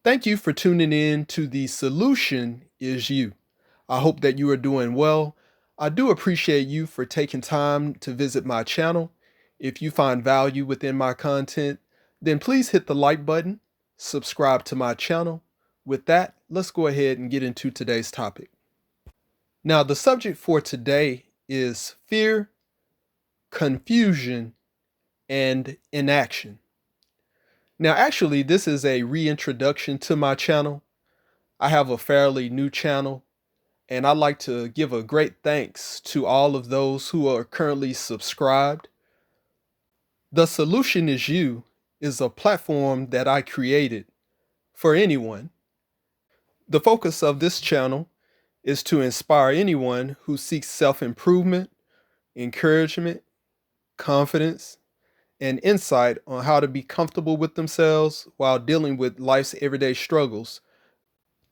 Thank you for tuning in to The Solution Is You. I hope that you are doing well. I do appreciate you for taking time to visit my channel. If you find value within my content, then please hit the like button, subscribe to my channel. With that, let's go ahead and get into today's topic. Now, the subject for today is fear, confusion, and inaction. Now, actually, this is a reintroduction to my channel. I have a fairly new channel, and I'd like to give a great thanks to all of those who are currently subscribed. The Solution Is You is a platform that I created for anyone. The focus of this channel is to inspire anyone who seeks self-improvement, encouragement, confidence, and insight on how to be comfortable with themselves while dealing with life's everyday struggles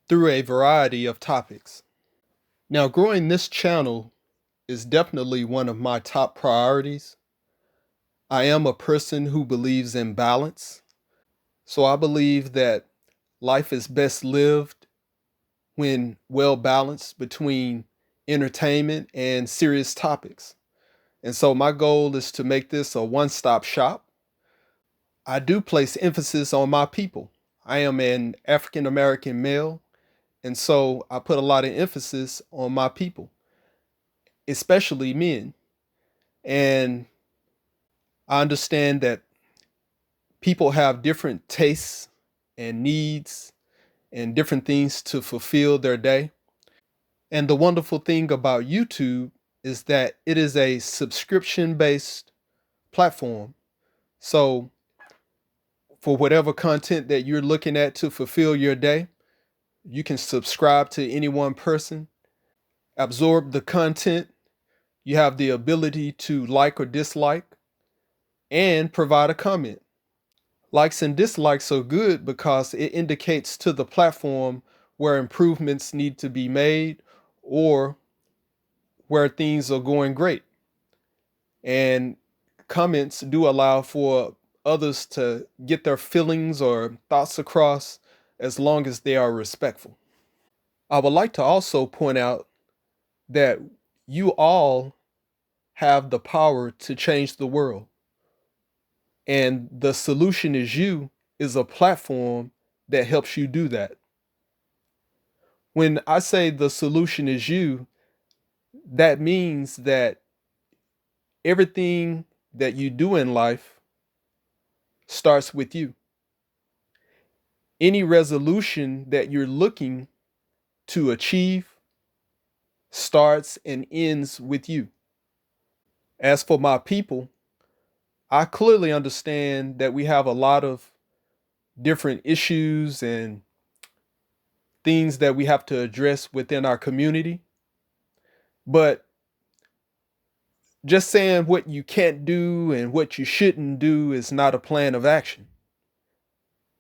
through a variety of topics. Now, growing this channel is definitely one of my top priorities. I am a person who believes in balance. So I believe that life is best lived when well balanced between entertainment and serious topics. And so my goal is to make this a one-stop shop. I do place emphasis on my people. I am an African American male, and so I put a lot of emphasis on my people, especially men. And I understand that people have different tastes and needs and different things to fulfill their day. And the wonderful thing about YouTube is that it is a subscription based platform. So, for whatever content that you're looking at to fulfill your day, you can subscribe to any one person, absorb the content. You have the ability to like or dislike and provide a comment. Likes and dislikes are good because it indicates to the platform where improvements need to be made or where things are going great. And comments do allow for others to get their feelings or thoughts across as long as they are respectful. I would like to also point out that you all have the power to change the world. And the Solution Is You is a platform that helps you do that. When I say the solution is you, that means that everything that you do in life starts with you. Any resolution that you're looking to achieve starts and ends with you. As for my people, I clearly understand that we have a lot of different issues and things that we have to address within our community. But just saying what you can't do and what you shouldn't do is not a plan of action.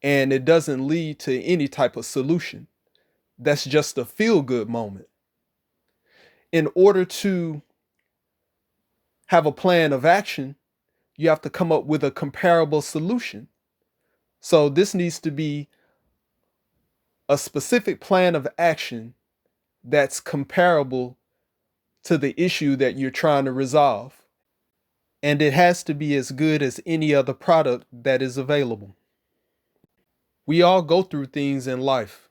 And it doesn't lead to any type of solution. That's just a feel good moment. In order to have a plan of action, you have to come up with a comparable solution. So this needs to be a specific plan of action that's comparable to the issue that you're trying to resolve. And it has to be as good as any other product that is available. We all go through things in life.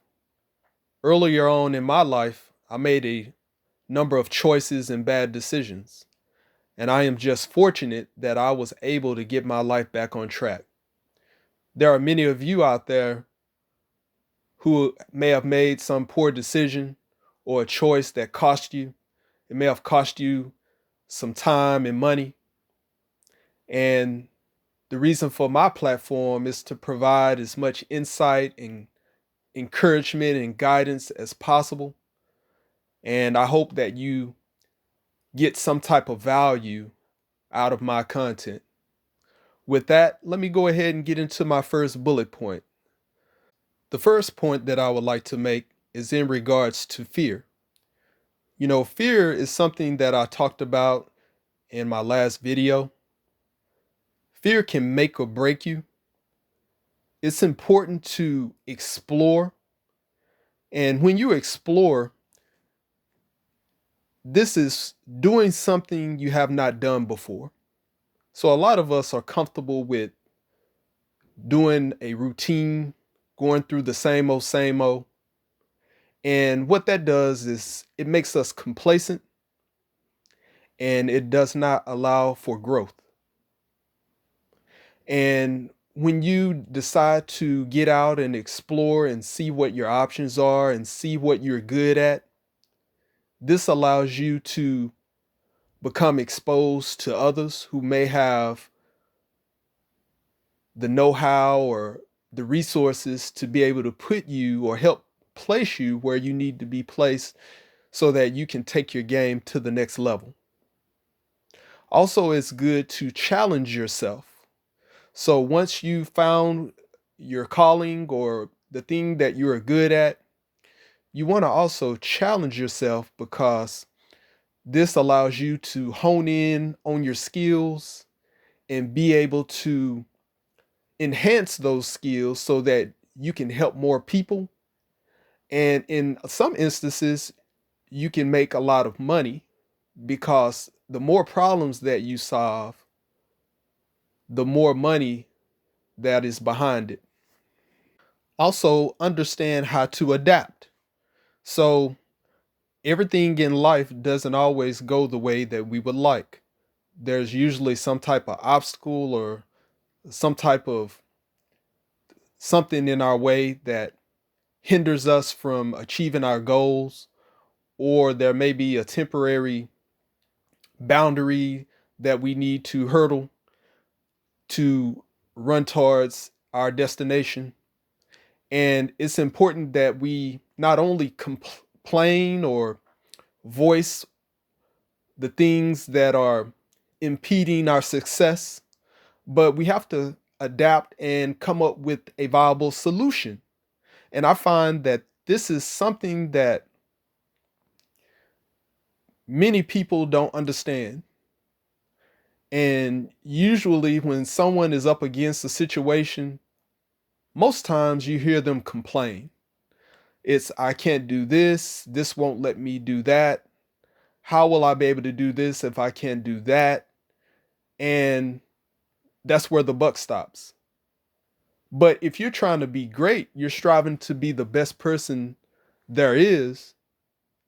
Earlier on in my life, I made a number of choices and bad decisions. And I am just fortunate that I was able to get my life back on track. There are many of you out there who may have made some poor decision or a choice that cost you. It may have cost you some time and money. And the reason for my platform is to provide as much insight and encouragement and guidance as possible. And I hope that you get some type of value out of my content. With that, let me go ahead and get into my first bullet point. The first point that I would like to make is in regards to fear. You know, fear is something that I talked about in my last video. Fear can make or break you. It's important to explore. And when you explore, this is doing something you have not done before. So a lot of us are comfortable with doing a routine, going through the same old, same old. And what that does is it makes us complacent and it does not allow for growth. And when you decide to get out and explore and see what your options are and see what you're good at, this allows you to become exposed to others who may have the know how or the resources to be able to put you or help place you where you need to be placed so that you can take your game to the next level. Also, it's good to challenge yourself. So once you found your calling or the thing that you're good at, you want to also challenge yourself because this allows you to hone in on your skills and be able to enhance those skills so that you can help more people. And in some instances, you can make a lot of money because the more problems that you solve, the more money that is behind it. Also, understand how to adapt. So, everything in life doesn't always go the way that we would like. There's usually some type of obstacle or some type of something in our way that hinders us from achieving our goals, or there may be a temporary boundary that we need to hurdle to run towards our destination. And it's important that we not only complain or voice the things that are impeding our success, but we have to adapt and come up with a viable solution. And I find that this is something that many people don't understand. And usually, when someone is up against a situation, most times you hear them complain. It's, I can't do this. This won't let me do that. How will I be able to do this if I can't do that? And that's where the buck stops. But if you're trying to be great, you're striving to be the best person there is,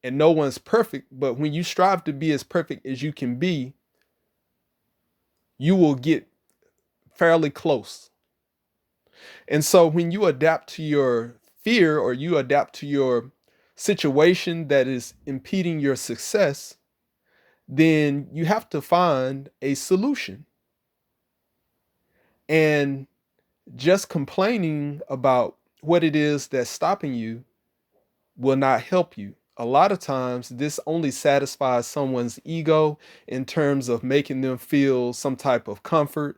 and no one's perfect. But when you strive to be as perfect as you can be, you will get fairly close. And so when you adapt to your fear or you adapt to your situation that is impeding your success, then you have to find a solution. And just complaining about what it is that's stopping you will not help you. A lot of times, this only satisfies someone's ego in terms of making them feel some type of comfort,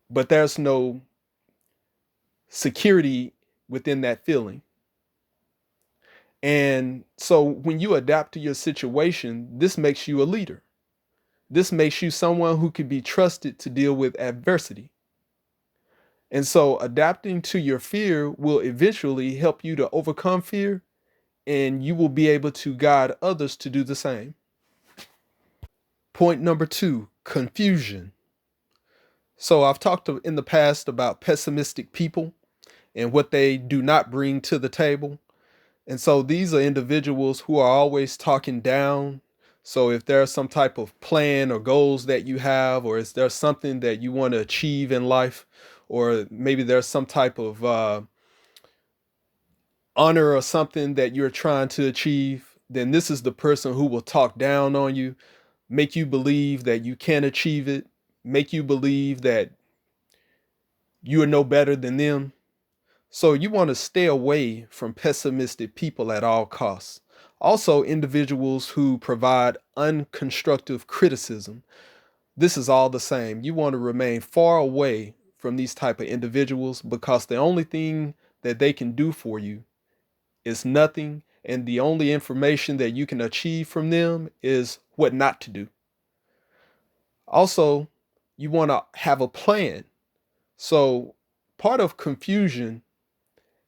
but there's no security within that feeling. And so, when you adapt to your situation, this makes you a leader. This makes you someone who can be trusted to deal with adversity. And so, adapting to your fear will eventually help you to overcome fear, and you will be able to guide others to do the same. Point number 2, confusion. So, I've talked in the past about pessimistic people and what they do not bring to the table. And so, these are individuals who are always talking down. So, if there's some type of plan or goals that you have, or is there something that you want to achieve in life, or maybe there's some type of honor or something that you're trying to achieve, then this is the person who will talk down on you, make you believe that you can't achieve it, make you believe that you are no better than them. So you want to stay away from pessimistic people at all costs. Also, individuals who provide unconstructive criticism. This is all the same. You want to remain far away from these type of individuals because the only thing that they can do for you is nothing, and the only information that you can achieve from them is what not to do. Also, you want to have a plan. So part of confusion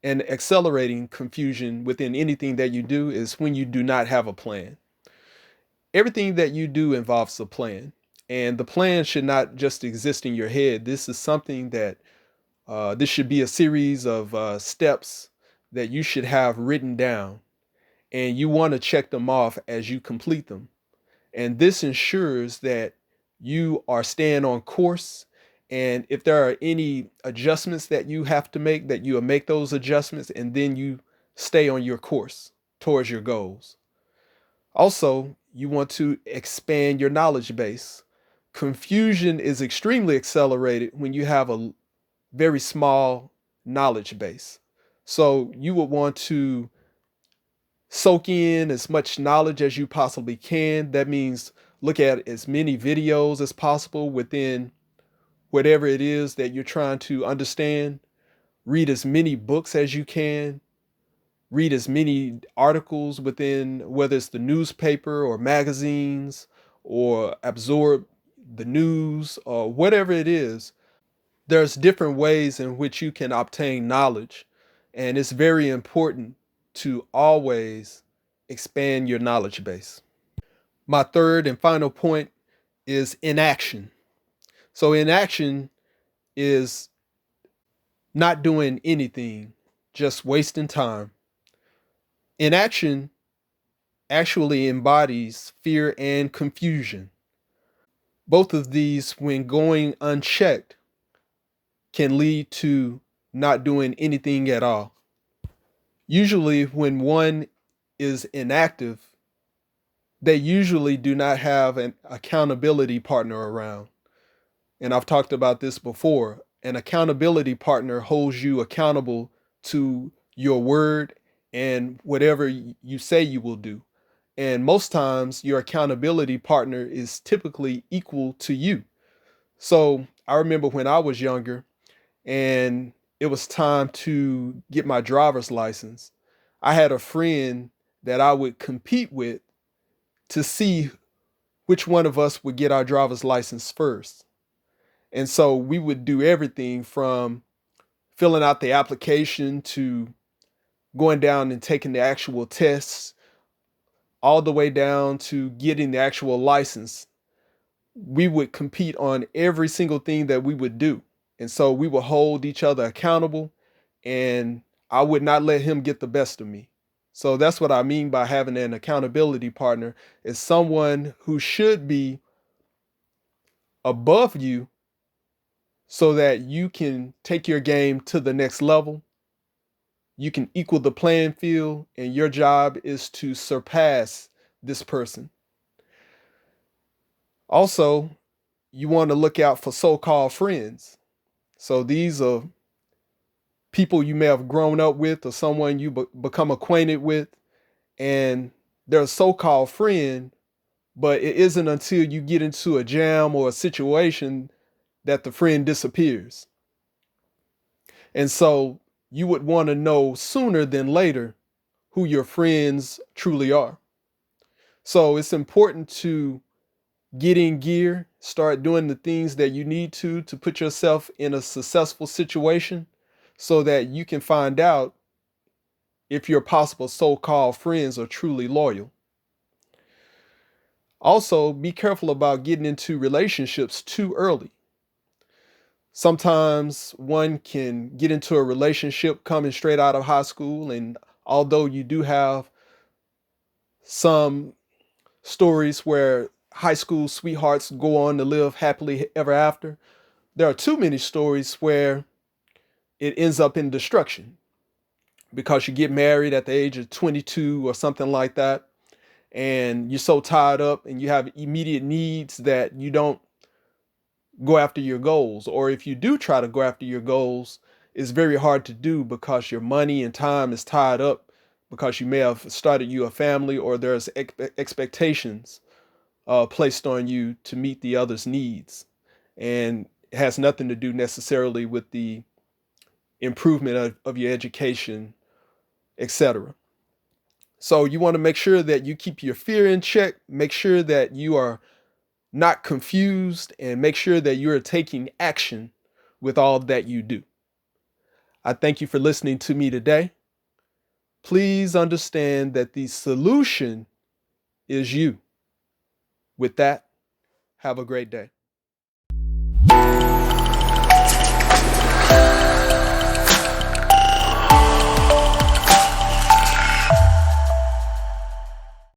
and accelerating confusion within anything that you do is when you do not have a plan. Everything that you do involves a plan, and the plan should not just exist in your head. This is something that this should be a series of steps that you should have written down, and you want to check them off as you complete them. And this ensures that you are staying on course. And if there are any adjustments that you have to make, that you will make those adjustments, and then you stay on your course towards your goals. Also, you want to expand your knowledge base. Confusion is extremely accelerated when you have a very small knowledge base. So you would want to soak in as much knowledge as you possibly can. That means look at as many videos as possible within whatever it is that you're trying to understand. Read as many books as you can. Read as many articles within, whether it's the newspaper or magazines, or absorb the news or whatever it is. There's different ways in which you can obtain knowledge, and it's very important to always expand your knowledge base. My third and final point is inaction. So inaction is not doing anything, just wasting time. Inaction actually embodies fear and confusion. Both of these, when going unchecked, can lead to not doing anything at all. Usually, when one is inactive, they usually do not have an accountability partner around. And I've talked about this before. An accountability partner holds you accountable to your word and whatever you say you will do. And most times, your accountability partner is typically equal to you. So I remember when I was younger and it was time to get my driver's license, I had a friend that I would compete with to see which one of us would get our driver's license first. And so we would do everything from filling out the application to going down and taking the actual tests, all the way down to getting the actual license. We would compete on every single thing that we would do. And so we would hold each other accountable, and I would not let him get the best of me. So that's what I mean by having an accountability partner, is someone who should be above you so that you can take your game to the next level. You can equal the playing field, and your job is to surpass this person. Also, you want to look out for so-called friends. So these are people you may have grown up with or someone you become acquainted with, and they're a so-called friend, but it isn't until you get into a jam or a situation that the friend disappears. And so you would want to know sooner than later who your friends truly are. So it's important to get in gear, start doing the things that you need to put yourself in a successful situation so that you can find out if your possible so-called friends are truly loyal. Also, be careful about getting into relationships too early. Sometimes one can get into a relationship coming straight out of high school, and although you do have some stories where high school sweethearts go on to live happily ever after, there are too many stories where it ends up in destruction because you get married at the age of 22 or something like that, and you're so tied up and you have immediate needs that you don't go after your goals. Or if you do try to go after your goals, it's very hard to do because your money and time is tied up, because you may have started you a family, or there's expectations placed on you to meet the other's needs. And it has nothing to do necessarily with the improvement of your education, etc. So you want to make sure that you keep your fear in check, make sure that you are not confused, and make sure that you're taking action with all that you do. I thank you for listening to me today. Please understand that the solution is you. With that, have a great day.